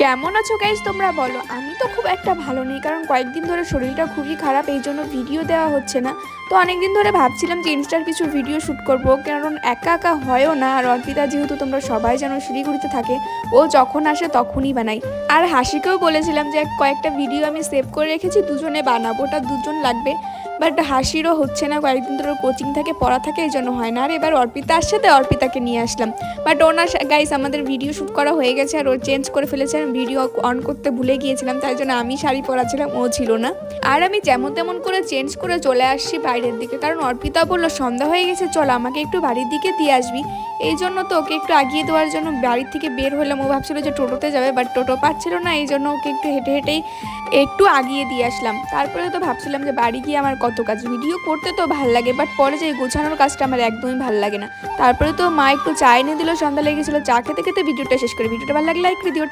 কেমন আছো গাইস তোমরা বলো। আমি তো খুব একটা ভালো নেই, কারণ কয়েকদিন ধরে শরীরটা খুবই খারাপ, এই জন্য ভিডিও দেওয়া হচ্ছে না। তো অনেকদিন ধরে ভাবছিলাম যে ইনস্টার কিছু ভিডিও শ্যুট করব, কারণ একা একা হয়ও না। আর অর্পিতা যেহেতু তোমরা সবাই জানো শিলিগুড়িতে থাকে, ও যখন আসে তখনই বানাই। আর হাসিকেও বলেছিলাম যে কয়েকটা ভিডিও আমি সেভ করে রেখেছি, দুজনে বানাবো, ওটা দুজন লাগবে। বাট হাসিরও হচ্ছে না, কয়েকদিন ধরে কোচিং থাকে, পড়া থাকে, এই জন্য হয় না। আর এবার অর্পিতা আসছে, তাই অর্পিতাকে নিয়ে আসলাম। বাট ওনার গাইস আমাদের ভিডিও শ্যুট করা হয়ে গেছে, আর ও চেঞ্জ করে ফেলেছে। আমি ভিডিও অন করতে ভুলে গিয়েছিলাম, তাই জন্য আমি শাড়ি পরাছিলাম, ও ছিল না। আর আমি যেমন তেমন করে চেঞ্জ করে চলে আসছি বাইরের দিকে, কারণ অর্পিতা বললো সন্ধ্যা হয়ে গেছে, চল আমাকে একটু বাড়ির দিকে দিয়ে আসবি। এই জন্য তো ওকে একটু আগিয়ে দেওয়ার জন্য বাড়ির থেকে বের হলাম। ও ভাবছিল যে টোটোতে যাবে, বাট টোটো পাচ্ছিল না, এই জন্য ওকে একটু হেঁটে হেঁটেই একটু আগিয়ে দিয়ে আসলাম। তারপরে তো ভাবছিলাম যে বাড়ি গিয়ে আমার কত কাজ, ভিডিও করতে তো ভাল লাগে, বাট পরে যে গোছানোর কাজটা আমার একদমই ভাল লাগে না। তারপরে তো মা একটু চা এনে দিল, সন্ধ্যা লেগেছিলো, চা খেতে খেতে ভিডিওটা শেষ করে। ভিডিওটা ভালো লাগলে লাইক করে দিও।